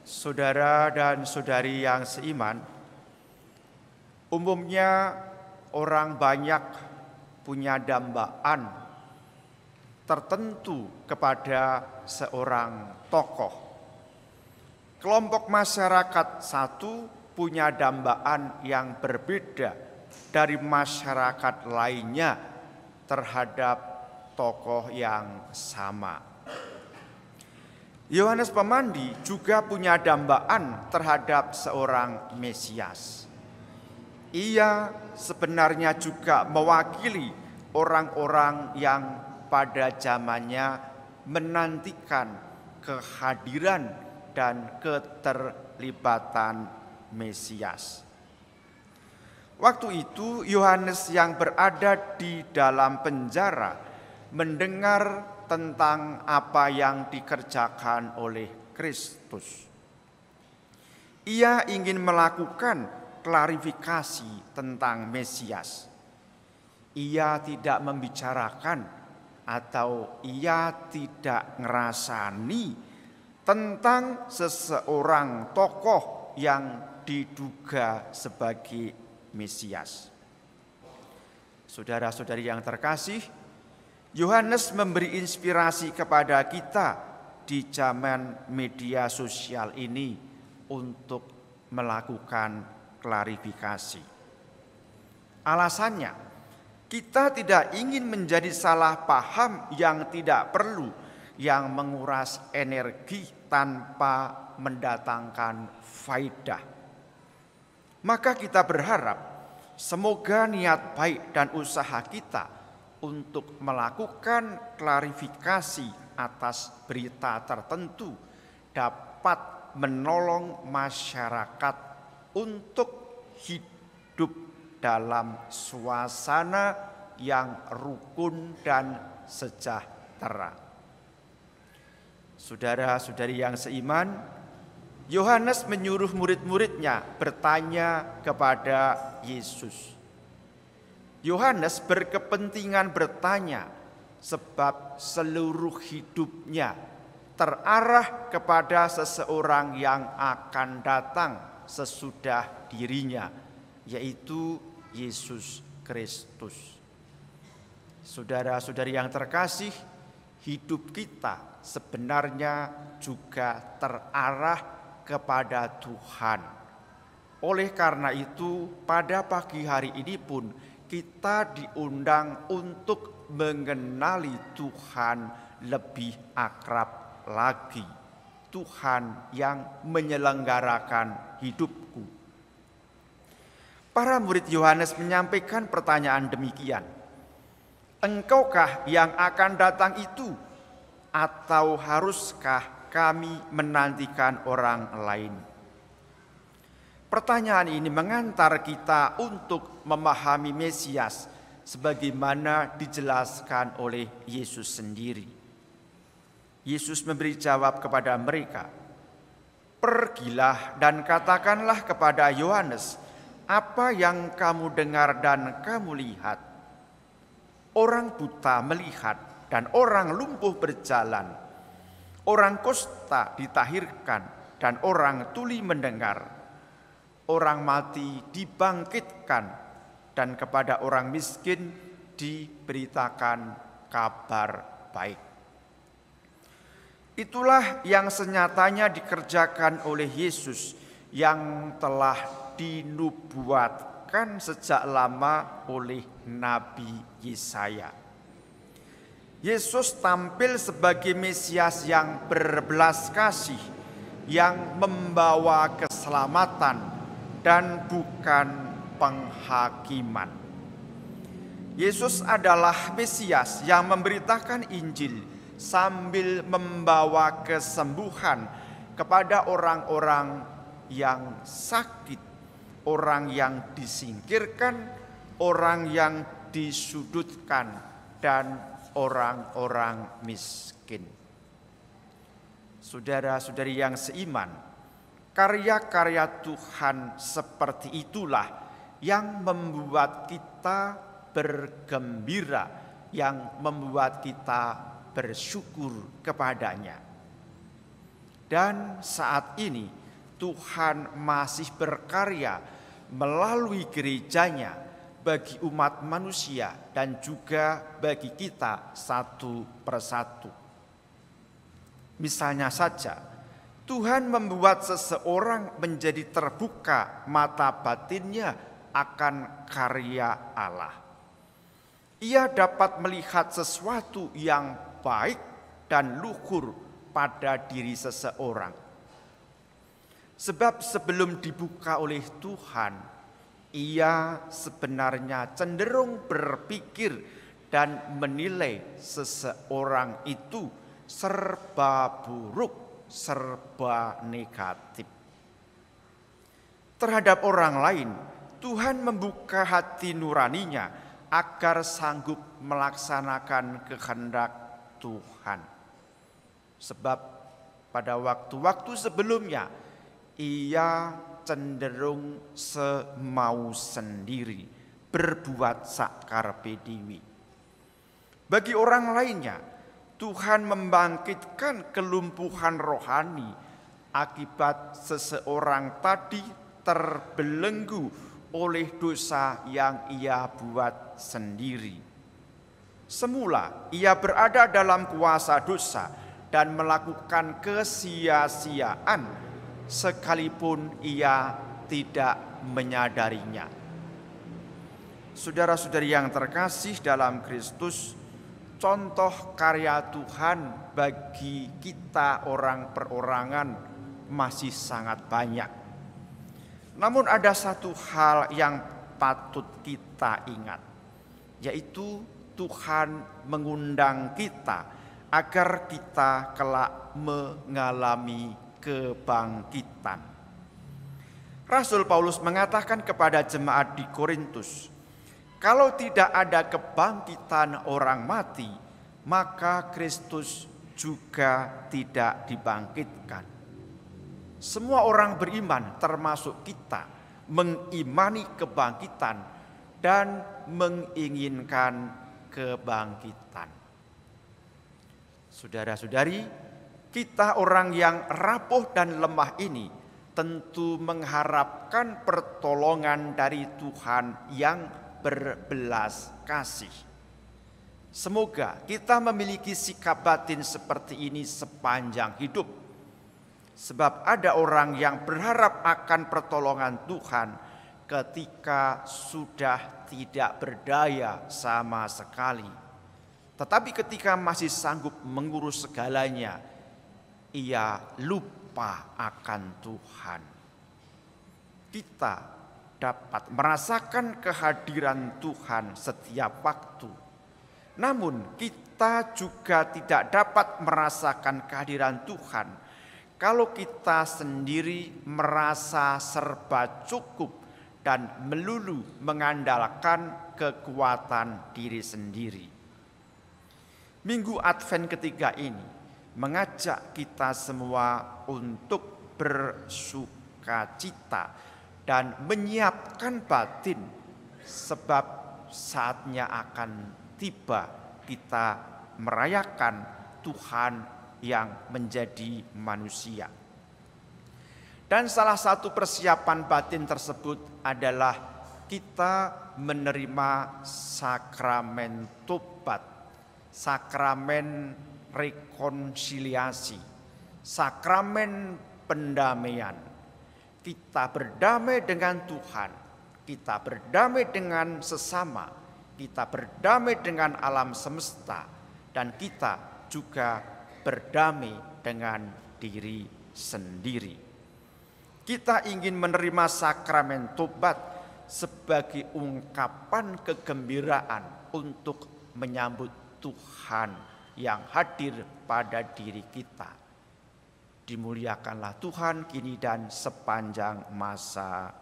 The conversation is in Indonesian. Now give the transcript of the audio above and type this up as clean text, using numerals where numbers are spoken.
Saudara dan saudari yang seiman, umumnya orang banyak punya dambaan tertentu kepada seorang tokoh. Kelompok masyarakat satu punya dambaan yang berbeda dari masyarakat lainnya terhadap tokoh yang sama. Yohanes Pemandi juga punya dambaan terhadap seorang Mesias. Ia sebenarnya juga mewakili orang-orang yang pada zamannya menantikan kehadiran dan keterlibatan Mesias. Waktu itu Yohanes yang berada di dalam penjara mendengar tentang apa yang dikerjakan oleh Kristus. Ia ingin melakukan klarifikasi tentang Mesias. Ia tidak membicarakan atau ia tidak ngerasani tentang seseorang tokoh yang diduga sebagai Mesias. Saudara-saudari yang terkasih, Yohanes memberi inspirasi kepada kita di zaman media sosial ini untuk melakukan klarifikasi. Alasannya, kita tidak ingin menjadi salah paham yang tidak perlu, yang menguras energi tanpa mendatangkan faidah. Maka kita berharap semoga niat baik dan usaha kita untuk melakukan klarifikasi atas berita tertentu dapat menolong masyarakat untuk hidup dalam suasana yang rukun dan sejahtera. Saudara-saudari yang seiman, Yohanes menyuruh murid-muridnya bertanya kepada Yesus. Yohanes berkepentingan bertanya sebab seluruh hidupnya terarah kepada seseorang yang akan datang sesudah dirinya, yaitu Yesus Kristus. Saudara-saudari yang terkasih, hidup kita sebenarnya juga terarah kepada Tuhan. Oleh karena itu, pada pagi hari ini pun kita diundang untuk mengenali Tuhan lebih akrab lagi. Tuhan yang menyelenggarakan hidupku. Para murid Yohanes menyampaikan pertanyaan demikian. Engkaukah yang akan datang itu? Atau haruskah kami menantikan orang lain? Pertanyaan ini mengantar kita untuk memahami Mesias sebagaimana dijelaskan oleh Yesus sendiri. Yesus memberi jawab kepada mereka, "Pergilah dan katakanlah kepada Yohanes apa yang kamu dengar dan kamu lihat. Orang buta melihat dan orang lumpuh berjalan. Orang kusta ditahirkan dan orang tuli mendengar. Orang mati dibangkitkan dan kepada orang miskin diberitakan kabar baik." Itulah yang senyatanya dikerjakan oleh Yesus yang telah dinubuatkan sejak lama oleh Nabi Yesaya. Yesus tampil sebagai Mesias yang berbelas kasih, yang membawa keselamatan dan bukan penghakiman. Yesus adalah Mesias yang memberitakan Injil sambil membawa kesembuhan kepada orang-orang yang sakit, orang yang disingkirkan, orang yang disudutkan, dan orang-orang miskin. Saudara-saudari yang seiman, karya-karya Tuhan seperti itulah yang membuat kita bergembira, yang membuat kita bersyukur kepadanya. Dan saat ini Tuhan masih berkarya melalui gerejanya bagi umat manusia dan juga bagi kita satu persatu. Misalnya saja, Tuhan membuat seseorang menjadi terbuka mata batinnya akan karya Allah. Ia dapat melihat sesuatu yang baik dan luhur pada diri seseorang. Sebab sebelum dibuka oleh Tuhan, ia sebenarnya cenderung berpikir dan menilai seseorang itu serba buruk, serba negatif. Terhadap orang lain, Tuhan membuka hati nuraninya agar sanggup melaksanakan kehendak Tuhan. Sebab pada waktu-waktu sebelumnya ia cenderung semau sendiri, berbuat sakkarpe dewi. Bagi orang lainnya, Tuhan membangkitkan kelumpuhan rohani akibat seseorang tadi terbelenggu oleh dosa yang ia buat sendiri. Semula ia berada dalam kuasa dosa dan melakukan kesia-siaan sekalipun ia tidak menyadarinya. Saudara-saudari yang terkasih dalam Kristus, contoh karya Tuhan bagi kita orang perorangan masih sangat banyak. Namun ada satu hal yang patut kita ingat, yaitu Tuhan mengundang kita agar kita kelak mengalami kebangkitan. Rasul Paulus mengatakan kepada jemaat di Korintus, kalau tidak ada kebangkitan orang mati, maka Kristus juga tidak dibangkitkan. Semua orang beriman termasuk kita mengimani kebangkitan dan menginginkan kebangkitan. Saudara-saudari, kita orang yang rapuh dan lemah ini tentu mengharapkan pertolongan dari Tuhan yang berbelas kasih. Semoga kita memiliki sikap batin seperti ini sepanjang hidup. Sebab ada orang yang berharap akan pertolongan Tuhan ketika sudah tidak berdaya sama sekali. Tetapi ketika masih sanggup mengurus segalanya, ia lupa akan Tuhan. Kita dapat merasakan kehadiran Tuhan setiap waktu. Namun kita juga tidak dapat merasakan kehadiran Tuhan kalau kita sendiri merasa serba cukup dan melulu mengandalkan kekuatan diri sendiri. Minggu Advent ketiga ini mengajak kita semua untuk bersukacita dan menyiapkan batin, sebab saatnya akan tiba kita merayakan Tuhan yang menjadi manusia. Dan salah satu persiapan batin tersebut adalah kita menerima sakramen tobat, sakramen rekonsiliasi, sakramen pendamaian. Kita berdamai dengan Tuhan, kita berdamai dengan sesama, kita berdamai dengan alam semesta, dan kita juga berdamai dengan diri sendiri. Kita ingin menerima sakramen tobat sebagai ungkapan kegembiraan untuk menyambut Tuhan yang hadir pada diri kita. Dimuliakanlah Tuhan kini dan sepanjang masa